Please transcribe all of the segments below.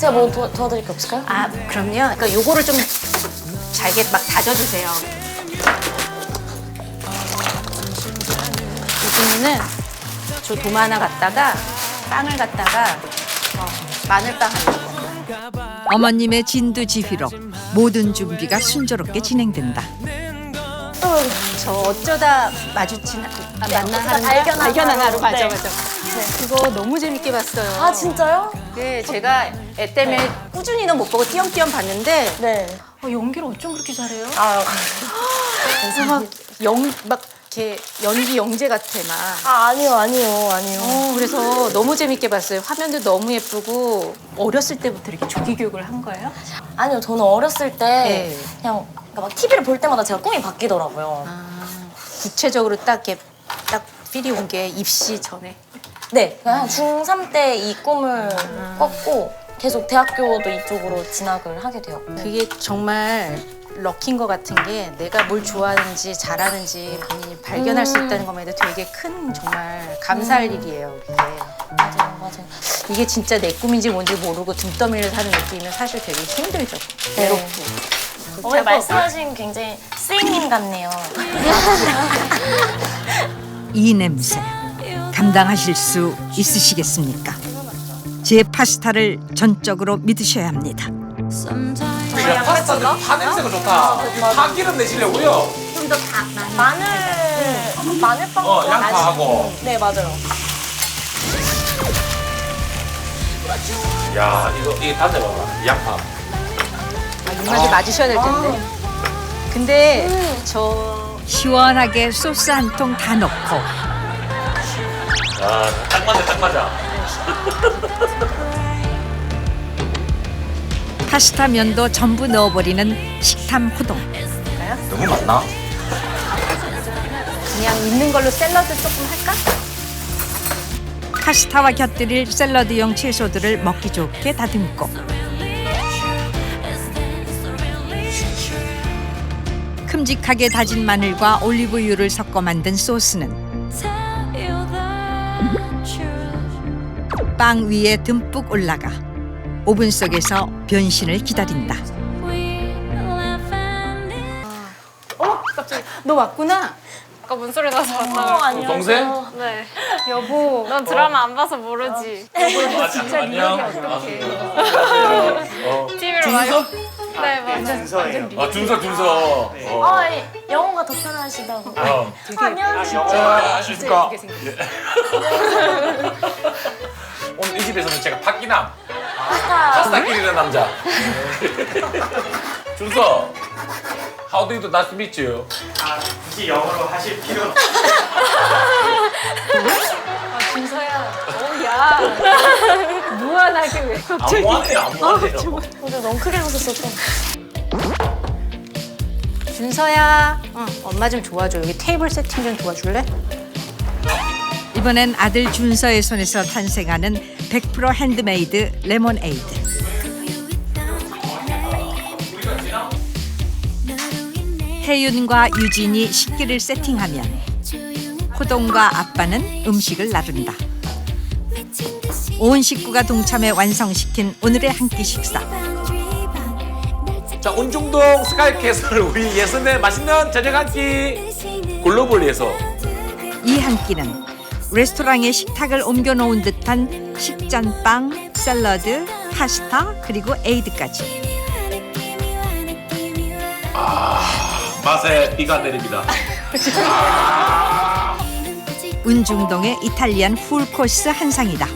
제가 뭐 도와드릴 게 없을까요? 아, 그럼요. 그러니까 요거를 좀 잘게 막 다져주세요. 요즘에는 저 도마 하나 갖다가 빵을 갖다가 마늘빵 하려고. 어머님의 진두지휘로 모든 준비가 순조롭게 진행된다. 저 어쩌다 마주친 만난 발견한 하루 맞아 네. 맞아. 그거 너무 재밌게 봤어요. 아 진짜요? 네, 제가 애 때문에 꾸준히는 못 보고 띄엄띄엄 봤는데 네. 연기를 어쩜 그렇게 잘해요? 아, 그래서 막 이렇게 연기 영재 같아 막. 아니요. 그래서 너무 재밌게 봤어요. 화면도 너무 예쁘고 어렸을 때부터 이렇게 조기 교육을 한 거예요? 아니요, 저는 어렸을 때 네. 그냥 그러니까 막 TV를 볼 때마다 제가 꿈이 바뀌더라고요. 구체적으로 딱 이렇게 딱 필이 온 게 입시 전에. 네, 그냥 중3 때 이 꿈을 꿨고 계속 대학교도 이쪽으로 진학을 하게 되었고. 그게 정말 럭키인 것 같은 게 내가 뭘 좋아하는지 잘하는지 본인이 발견할 수 있다는 것만 해도 되게 큰 정말 감사할 일이에요. 그게. 맞아요. 이게 진짜 내 꿈인지 뭔지 모르고 등떠밀려 사는 느낌이면 사실 되게 힘들죠. 외롭고. 어머니 말씀하신 굉장히 스윙님 같네요. 이 냄새 감당하실 수 있으시겠습니까? 제 파스타를 전적으로 믿으셔야 합니다. 야, 파스타는 파 냄새가 좋다. 파 기름 내시려고요? 마늘빵. 양파하고. 네, 맞아요. 야, 이게 단데 봐봐. 양파. 입맛에 맞으셔야 될 텐데. 근데 저 시원하게 소스 한 통 다 넣고 야, 딱 맞아, 딱 맞아. 파스타 면도 전부 넣어버리는 식탐 호동. 너무 많나? 그냥 있는 걸로 샐러드 조금 할까? 파스타와 곁들일 샐러드용 채소들을 먹기 좋게 다듬고 큼직하게 다진 마늘과 올리브유를 섞어 만든 소스는 빵 위에 듬뿍 올라가 오븐 속에서 변신을 기다린다. 갑자기 너 왔구나. 아까 문소리 나서 왔다. 안녕하세요. 동생? 네. 여보. 넌 드라마 안 봐서 모르지. 진짜 리얼이 어떡해. TV로 많이. 네, 맞아. 아, 준서. 영어가 더 편하시다고. 안녕하세요. 안녕하십니까. 이렇게 생겼어. 오늘 이 집에서는 제가 팥기남. 파스타 끼리는 남자. 준서. How do you do? Nice to meet you. 굳이 영어로 하실 필요는 준서야. 야. 무한하게 왜 갑자기. 아무하네요. 근데 너무 크게 웃었어 좀. 준서야. 엄마 좀 도와줘. 여기 테이블 세팅 좀 도와줄래? 이번엔 아들 준서의 손에서 탄생하는 100% 핸드메이드 레모네이드. 혜윤과 유진이 식기를 세팅하면 호동과 아빠는 음식을 나른다. 온 식구가 동참해 완성시킨 오늘의 한 끼 식사. 자, 운중동 스카이캐슬 우리 예선의 맛있는 저녁 한 끼 글로벌리에서 이 한 끼는 레스토랑의 식탁을 옮겨놓은 듯한 식전빵, 샐러드, 파스타 그리고 에이드까지. 맛에 비가 내립니다. 운중동의 이탈리안 풀코스 한상이다.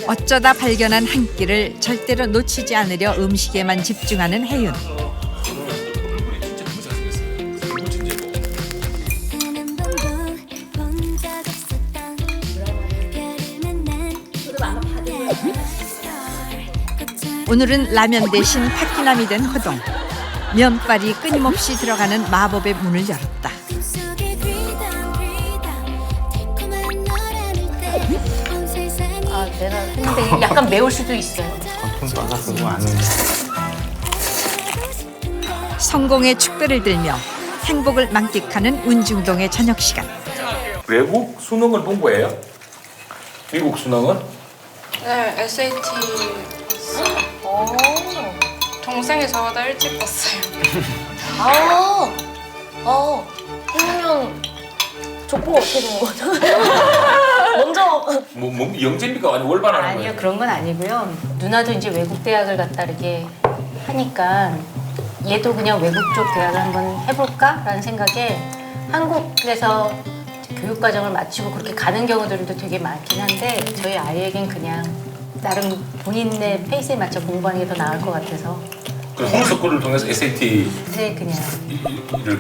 어쩌다 발견한 한 끼를 절대로 놓치지 않으려 음식에만 집중하는 혜윤. 오늘은 라면 대신 팥기남이 된 호동. 면발이 끊임없이 들어가는 마법의 문을 열었다. 내가 했는데 약간 매울 수도 있어요. 겉은 바삭하고 안은 성공의 축배를 들며 행복을 만끽하는 운중동의 저녁 시간. 외국 수능은 본 거예요? 미국 수능은? 네, SAT 봤어요. 동생이 저보다 일찍 봤어요. 그러면 족보가 어떻게 되는 거죠? 먼저 뭐 영재입니까? 아니 월반하는 아니요, 거예요? 그런 건 아니고요. 누나도 이제 외국 대학을 갔다 이렇게 하니까 얘도 그냥 외국 쪽 대학을 한번 해볼까라는 생각에 한국에서 교육 과정을 마치고 그렇게 가는 경우들도 되게 많긴 한데 저희 아이에겐 그냥 나름 본인의 페이스에 맞춰 공부하는 게 더 나을 것 같아서 그 홈스쿨을 통해서 SAT를 네, 그냥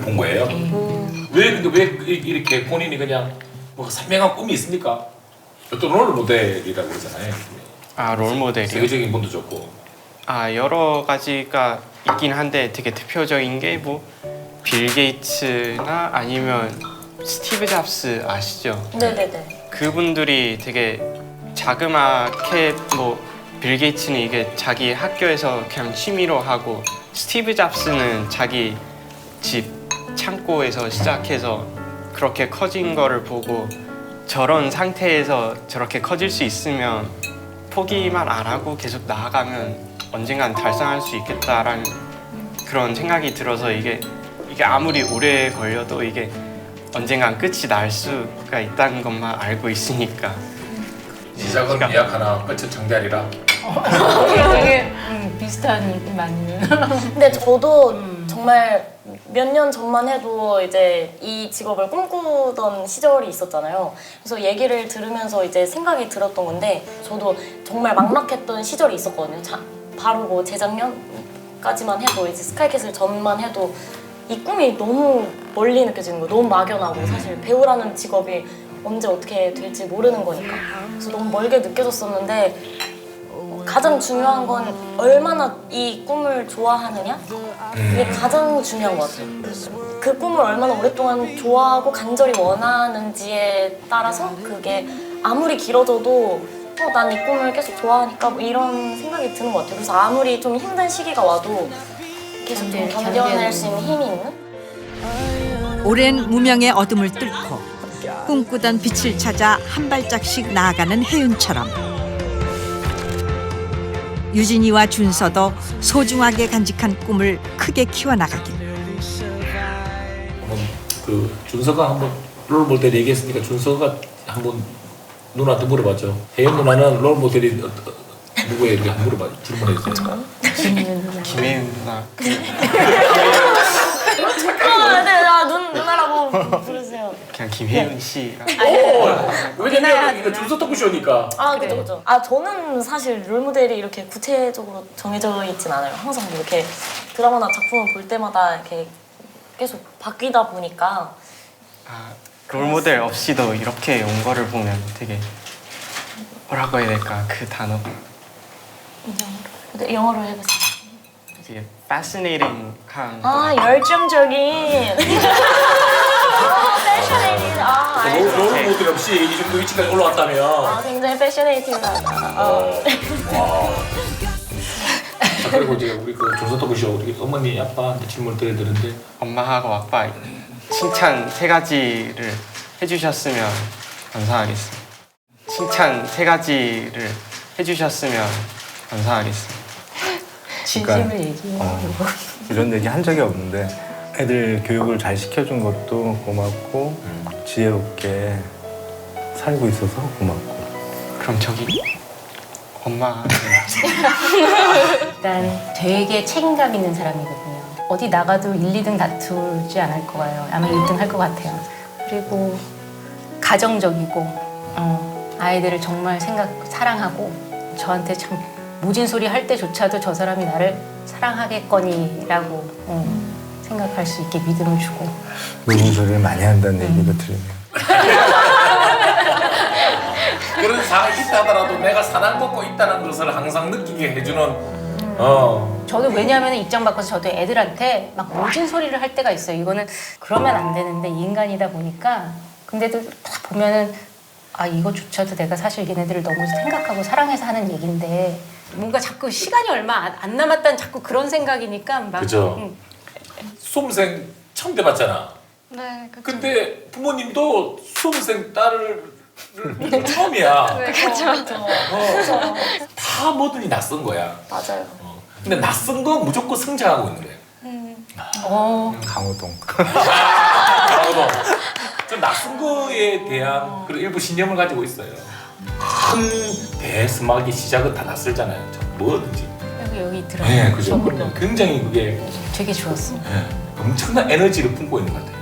본 거예요? 왜 이렇게 본인이 그냥 뭐 선명한 꿈이 있습니까? 또 롤 모델이라고 그러잖아요. 아, 롤모델이요? 세계적인 분도 좋고. 아, 여러 가지가 있긴 한데 되게 대표적인 게 뭐 빌 게이츠나 아니면 스티브 잡스 아시죠? 네네네. 그분들이 되게 자그맣게 뭐 빌 게이츠는 이게 자기 학교에서 그냥 취미로 하고 스티브 잡스는 자기 집 창고에서 시작해서 그렇게 커진 거를 보고 저런 상태에서 저렇게 커질 수 있으면 포기만 안 하고 계속 나아가면 언젠간 달성할 수 있겠다라는 그런 생각이 들어서 이게 아무리 오래 걸려도 이게 언젠간 끝이 날 수가 있다는 것만 알고 있으니까 시작은 예약 하나, 끝은 정대하리라. 되게 비슷한 느낌 많이. 근데 저도 정말 몇 년 전만 해도 이제 이 직업을 꿈꾸던 시절이 있었잖아요. 그래서 얘기를 들으면서 이제 생각이 들었던 건데 저도 정말 막막했던 시절이 있었거든요. 바로 뭐 재작년까지만 해도 이제 스카이캐슬 전만 해도 이 꿈이 너무 멀리 느껴지는 거예요. 너무 막연하고 사실 배우라는 직업이 언제 어떻게 될지 모르는 거니까. 그래서 너무 멀게 느껴졌었는데 가장 중요한 건 얼마나 이 꿈을 좋아하느냐? 그게 가장 중요한 것 같아요. 그 꿈을 얼마나 오랫동안 좋아하고 간절히 원하는지에 따라서 그게 아무리 길어져도 난 이 꿈을 계속 좋아하니까 뭐 이런 생각이 드는 것 같아요. 그래서 아무리 좀 힘든 시기가 와도 계속 좀 견뎌낼 수 있는 힘이 있는? 오랜 무명의 어둠을 뚫고 꿈꾸던 빛을 찾아 한 발짝씩 나아가는 혜윤처럼 유진이와 준서도 소중하게 간직한 꿈을 크게 키워나가길. 한번 그 준서가 한번 롤 모델 얘기했으니까 준서가 한번 누나한테 물어봤죠. 혜연 누나는 롤 모델이 누구예요? 이렇게 한번 물어봐 질문해 주세요. 김혜은 누나 누나라고 부르세요. 그냥 김혜은 씨랑 왜냐면 이거 준서 토크쇼니까. 그죠. 저는 사실 롤모델이 이렇게 구체적으로 정해져 있진 않아요. 항상 뭐 이렇게 드라마나 작품을 볼 때마다 이렇게 계속 바뀌다 보니까. 아, 롤모델 없이도 이렇게 온 거를 보면 되게 뭐라고 해야 될까 그 단어 근데 영어로 해보세요. 되게 fascinating한 열정적인. 패셔네이티드. 롤 모델 없이 이 정도 위치까지 올라왔다면. 굉장히 패셔네이티드하다. 자, 그리고 이제 우리 그 준서 토크쇼 우리 어머니 아빠한테 질문 드려야 되는데 엄마하고 아빠 칭찬 3가지를 해주셨으면 감사하겠습니다. 칭찬 3가지를 해주셨으면 감사하겠습니다. 진심을 얘기해요. 이런 얘기 한 적이 없는데 애들 교육을 잘 시켜준 것도 고맙고 지혜롭게 살고 있어서 고맙고. 그럼 저기 엄마 일단 되게 책임감 있는 사람이거든요. 어디 나가도 1, 2등 다투지 않을 거예요. 아마 1등 할 것 같아요. 그리고 가정적이고 아이들을 정말 사랑하고 저한테 참 모진 소리 할 때조차도 저 사람이 나를 사랑하겠거니라고 생각할 수 있게 믿음을 주고. 모진 소리를 많이 한다는 얘기가 들리네요. 그런 상황이 있다 하더라도 내가 사랑받고 있다는 것을 항상 느끼게 해주는 저도 왜냐하면 입장 바꿔서 저도 애들한테 막 모진 소리를 할 때가 있어요. 이거는 그러면 안 되는데 인간이다 보니까. 근데도 딱 보면은 이거조차도 내가 사실 얘네들을 너무 생각하고 사랑해서 하는 얘긴데 뭔가 자꾸 시간이 얼마 안 남았다는 자꾸 그런 생각이니까 막. 그죠. 수험생 처음 돼봤잖아. 네, 그쵸. 근데 부모님도 수험생 딸을 처음이야. 네, 그쵸. 다 뭐든지 낯선 거야. 맞아요. 근데 낯선 건 무조건 성장하고 있는 거야. 강호동. 강호동. 좀 낯선 거에 대한 그런 일부 신념을 가지고 있어요. 큰 대스막의 시작은 다 낯설잖아요. 뭐든지. 여기 들어요. 네, 그죠. 굉장히 그게 되게 좋았어. 엄청난 에너지를 품고 있는 것 같아요.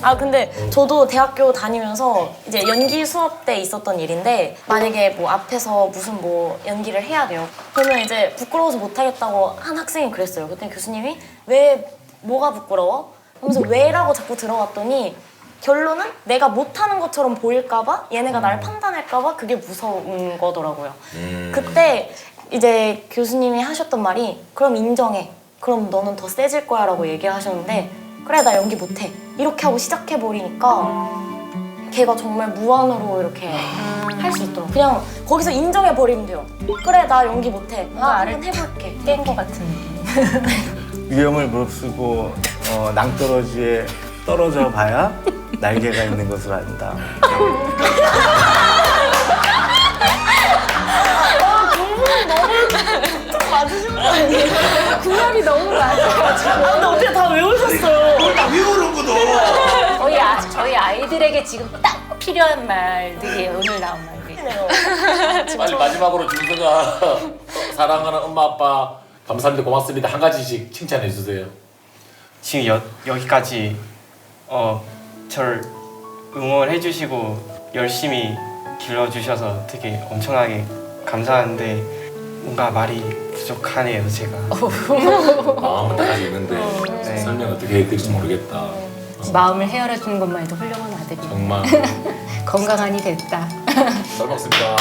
아 근데 저도 대학교 다니면서 이제 연기 수업 때 있었던 일인데 만약에 뭐 앞에서 무슨 뭐 연기를 해야 돼요. 그러면 이제 부끄러워서 못하겠다고 한 학생이 그랬어요. 그때 교수님이 왜 뭐가 부끄러워? 하면서 왜라고 자꾸 들어갔더니 결론은 내가 못하는 것처럼 보일까봐 얘네가 날 판단할까봐 그게 무서운 거더라고요. 그때 이제 교수님이 하셨던 말이 그럼 인정해. 그럼 너는 더 세질 거야 라고 얘기하셨는데 그래 나 연기 못해 이렇게 하고 시작해버리니까 걔가 정말 무한으로 이렇게 할 수 있더라고. 그냥 거기서 인정해버리면 돼요. 그래 나 연기 못해 나 한번 해볼게. 깬 거 같은 느낌. 위험을 무릅쓰고 낭떠러지에 떨어져 봐야 날개가 있는 것을 안다. 맞으신 거 아니에요? 구열이 너무 맞아가지고. 아 근데 어떻게 다 외우셨어요? 왜 그런 거도? 저희 아이들에게 지금 딱 필요한 말들이 오늘 나온 말들이에요. 빨리 마지막으로 준서가 사랑하는 엄마 아빠 감사합니다 고맙습니다 한 가지씩 칭찬해 주세요. 지금 여기까지 저를 응원해 주시고 열심히 길러주셔서 되게 엄청나게 감사한데 뭔가 말이 부족하네요 제가. 마음은 다 있는데 네. 설명 어떻게 해드릴지 모르겠다. 마음을 헤아려주는 것만 해도 훌륭한 아들이에요. 정말 건강하니 됐다. 잘 먹습니다.